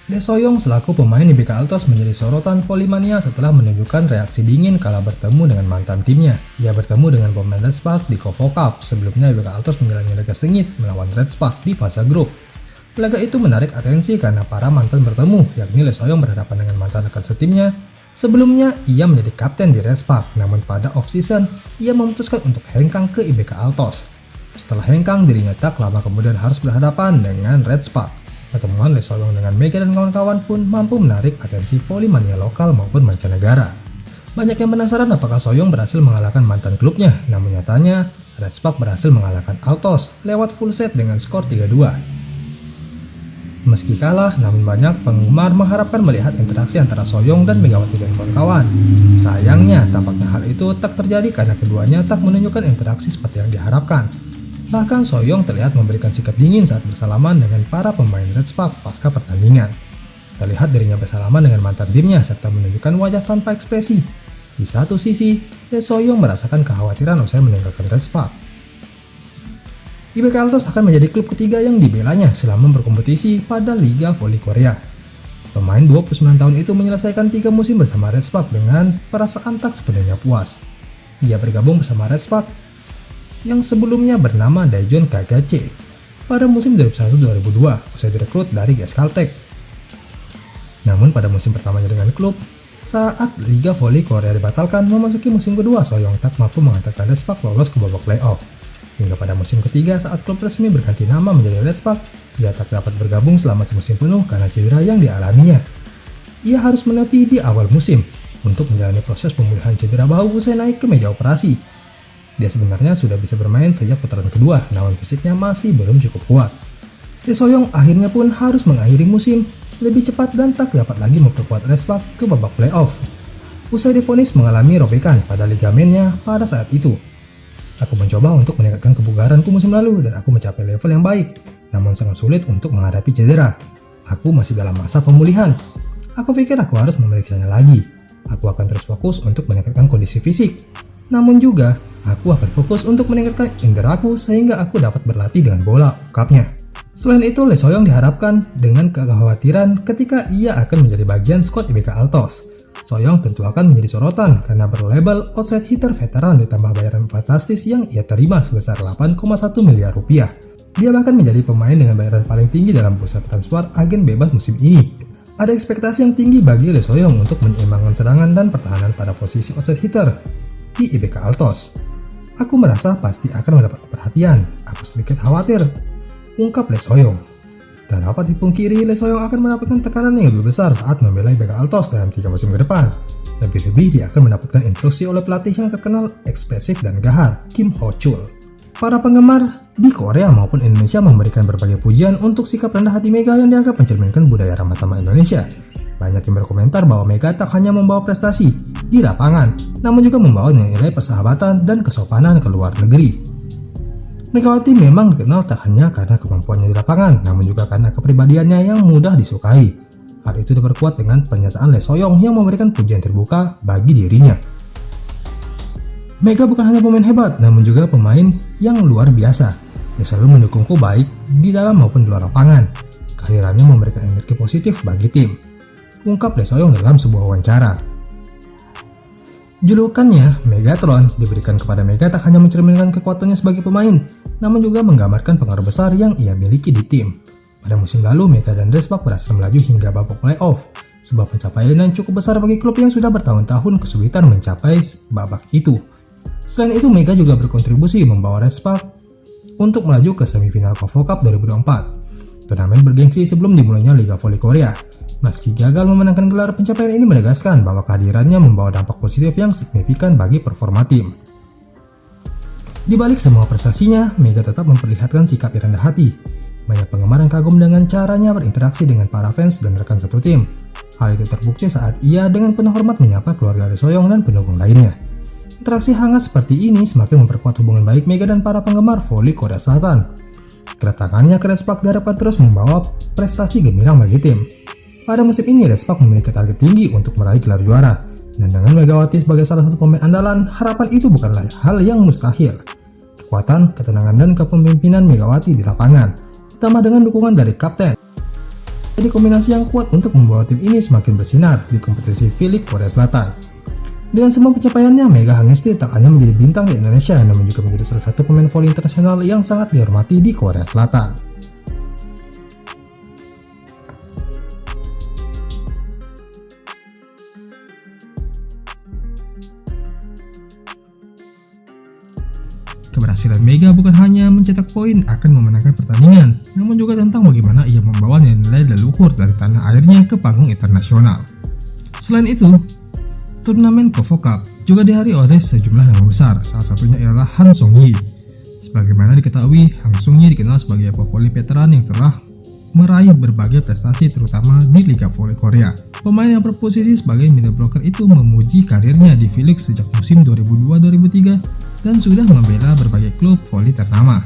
Lee Soyong selaku pemain IBK Altos menjadi sorotan Volley-mania setelah menunjukkan reaksi dingin kala bertemu dengan mantan timnya. Ia bertemu dengan pemain Red Spark di KOFO Cup. Sebelumnya IBK Altos menjalani laga sengit melawan Red Spark di fase grup. Laga itu menarik atensi karena para mantan bertemu, yakni Lee Soyong berhadapan dengan mantan rekan setimnya. Sebelumnya, ia menjadi kapten di Red Spark, namun pada off-season, ia memutuskan untuk hengkang ke IBK Altos. Setelah hengkang, dirinya tak lama kemudian harus berhadapan dengan Red Spark. Pertemuan Lee Soyong dengan Mega dan kawan-kawan pun mampu menarik atensi Volley-mania lokal maupun mancanegara. Banyak yang penasaran apakah Soyong berhasil mengalahkan mantan klubnya, namun nyatanya Red Spark berhasil mengalahkan Altos lewat full set dengan skor 3-2. Meski kalah, namun banyak penggemar mengharapkan melihat interaksi antara Soyong dan Megawati dan kawan-kawan. Sayangnya, tampaknya hal itu tak terjadi karena keduanya tak menunjukkan interaksi seperti yang diharapkan. Bahkan Soyong terlihat memberikan sikap dingin saat bersalaman dengan para pemain Red Spark pasca pertandingan. Terlihat dirinya bersalaman dengan mantan timnya serta menunjukkan wajah tanpa ekspresi. Di satu sisi, Lee Soyong merasakan kekhawatiran usai meninggalkan Red Spark. IBK Altos akan menjadi klub ketiga yang dibelanya selama berkompetisi pada Liga Voli Korea. Pemain 29 tahun itu menyelesaikan 3 musim bersama Red Spark dengan perasaan tak sepenuhnya puas. Ia bergabung bersama Red Spark yang sebelumnya bernama Daejeon KGC pada musim 2001-2002 usai direkrut dari GS Caltech. Namun pada musim pertamanya dengan klub, saat Liga Voli Korea dibatalkan, memasuki musim kedua Soyong tak mampu mengantarkan Red Spark lolos ke babak playoff. Hingga pada musim ketiga saat klub resmi berganti nama menjadi Red Spark, ia tak dapat bergabung selama semusim penuh karena cedera yang dialaminya. Ia harus menepi di awal musim untuk menjalani proses pemulihan cedera bahu usai naik ke meja operasi. Dia sebenarnya sudah bisa bermain sejak putaran kedua, namun fisiknya masih belum cukup kuat. Lee Soyong akhirnya pun harus mengakhiri musim lebih cepat dan tak dapat lagi memperkuat Red Spark ke babak playoff. Usai divonis mengalami robekan pada ligamennya pada saat itu. Aku mencoba untuk meningkatkan kebugaranku musim lalu dan aku mencapai level yang baik, namun sangat sulit untuk menghadapi cedera. Aku masih dalam masa pemulihan. Aku pikir aku harus memeriksanya lagi. Aku akan terus fokus untuk meningkatkan kondisi fisik. Namun juga, aku akan fokus untuk meningkatkan inderaku sehingga aku dapat berlatih dengan bola, ungkapnya. Selain itu, Lee Soyong diharapkan dengan kekhawatiran ketika ia akan menjadi bagian skuad IBK Altos. Soyong tentu akan menjadi sorotan karena berlabel outside hitter veteran ditambah bayaran fantastis yang ia terima sebesar 8,1 miliar rupiah. Dia bahkan menjadi pemain dengan bayaran paling tinggi dalam bursa transfer agen bebas musim ini. Ada ekspektasi yang tinggi bagi Lee Soyong untuk menyeimbangkan serangan dan pertahanan pada posisi outside hitter di IBK Altos. Aku merasa pasti akan mendapat perhatian. Aku sedikit khawatir, ungkap Lee Soyong. Tak dapat dipungkiri, Lee Soyong akan mendapatkan tekanan yang lebih besar saat membela IBK Altos dalam 3 musim ke depan. Lebih-lebih dia akan mendapatkan instruksi oleh pelatih yang terkenal ekspresif dan gahar, Kim Ho-chul. Para penggemar di Korea maupun Indonesia memberikan berbagai pujian untuk sikap rendah hati Mega yang dianggap mencerminkan budaya ramah tamah Indonesia. Banyak yang berkomentar bahwa Mega tak hanya membawa prestasi di lapangan, namun juga membawa nilai persahabatan dan kesopanan ke luar negeri. Megawati memang dikenal tak hanya karena kemampuannya di lapangan, namun juga karena kepribadiannya yang mudah disukai. Hal itu diperkuat dengan pernyataan Lee Soyong yang memberikan pujian terbuka bagi dirinya. Mega bukan hanya pemain hebat, namun juga pemain yang luar biasa. Dia selalu mendukungku baik di dalam maupun di luar lapangan. Kehadirannya memberikan energi positif bagi tim, ungkap Lee Soyong dalam sebuah wawancara. Julukannya, Megatron, diberikan kepada Mega tak hanya mencerminkan kekuatannya sebagai pemain, namun juga menggambarkan pengaruh besar yang ia miliki di tim. Pada musim lalu, Mega dan Red Spark berhasil melaju hingga babak playoff, sebuah pencapaian yang cukup besar bagi klub yang sudah bertahun-tahun kesulitan mencapai babak itu. Selain itu, Mega juga berkontribusi membawa Red Spark untuk melaju ke semifinal KOFO Cup 2024. Turnamen bergengsi sebelum dimulainya Liga Voli Korea. Meski gagal memenangkan gelar, pencapaian ini menegaskan bahwa kehadirannya membawa dampak positif yang signifikan bagi performa tim. Di balik semua prestasinya, Mega tetap memperlihatkan sikap yang rendah hati. Banyak penggemar yang kagum dengan caranya berinteraksi dengan para fans dan rekan satu tim. Hal itu terbukti saat ia dengan penuh hormat menyapa keluarga Lee Soyong dan pendukung lainnya. Interaksi hangat seperti ini semakin memperkuat hubungan baik Mega dan para penggemar voli Korea Selatan. Kedatangannya ke Red Spark diharapkan terus membawa prestasi gemilang bagi tim. Pada musim ini, Red Spark memiliki target tinggi untuk meraih gelar juara. Dan dengan Megawati sebagai salah satu pemain andalan, harapan itu bukanlah hal yang mustahil. Kekuatan, ketenangan, dan kepemimpinan Megawati di lapangan, ditambah dengan dukungan dari kapten Jadi kombinasi yang kuat untuk membawa tim ini semakin bersinar di kompetisi V-League Korea Selatan. Dengan semua pencapaiannya, Mega Hangesti tak hanya menjadi bintang di Indonesia, namun juga menjadi salah satu pemain voli internasional yang sangat dihormati di Korea Selatan. Keberhasilan Mega bukan hanya mencetak poin akan memenangkan pertandingan, namun juga tentang bagaimana ia membawa nilai leluhur dari tanah airnya ke panggung internasional. Selain itu, turnamen KOFO Cup juga dihadiri oleh sejumlah nama besar, salah satunya ialah Han Song-yi. Sebagaimana diketahui, Han Song-yi dikenal sebagai pevoli veteran yang telah meraih berbagai prestasi terutama di Liga Voli Korea. Pemain yang berposisi sebagai middle blocker itu memuji karirnya di V-League sejak musim 2002-2003 dan sudah membela berbagai klub voli ternama.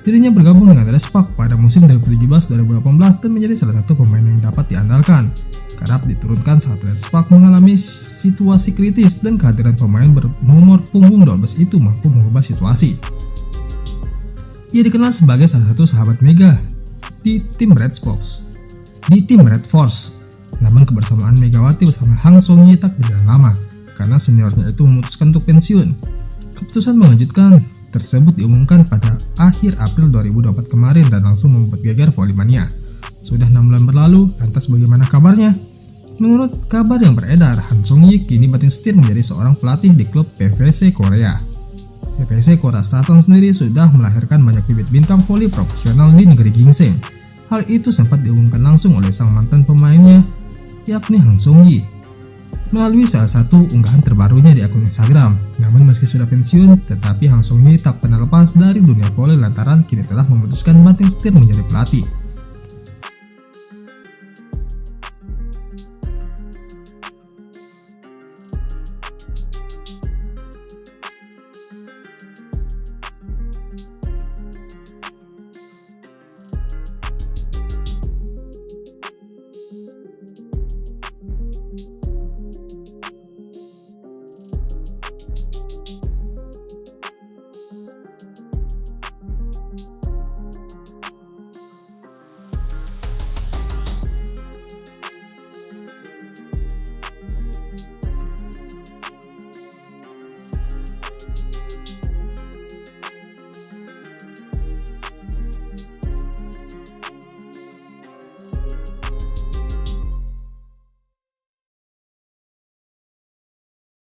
Dirinya bergabung dengan Respak pada musim 2017-2018 dan menjadi salah satu pemain yang dapat diandalkan. Kerap diturunkan saat Respak mengalami situasi kritis dan kehadiran pemain bernomor punggung 12 itu mampu mengubah situasi. Ia dikenal sebagai salah satu sahabat Mega di tim Red Force. Namun kebersamaan Megawati bersama Han Song-yi tak berjalan lama karena seniornya itu memutuskan untuk pensiun. Keputusan mengejutkan tersebut diumumkan pada akhir April 2024 kemarin dan langsung membuat geger Volimania. Sudah 6 bulan berlalu, lantas bagaimana kabarnya? Menurut kabar yang beredar, Han Song-yi kini banting setir menjadi seorang pelatih di klub PVC Korea. PVC Korea Selatan sendiri sudah melahirkan banyak bibit bintang voli profesional di negeri gingseng. Hal itu sempat diumumkan langsung oleh sang mantan pemainnya, yakni Han Song-yi, melalui salah satu unggahan terbarunya di akun Instagram. Namun meski sudah pensiun, tetapi Han Song-yi tak pernah lepas dari dunia voli lantaran kini telah memutuskan banting setir menjadi pelatih.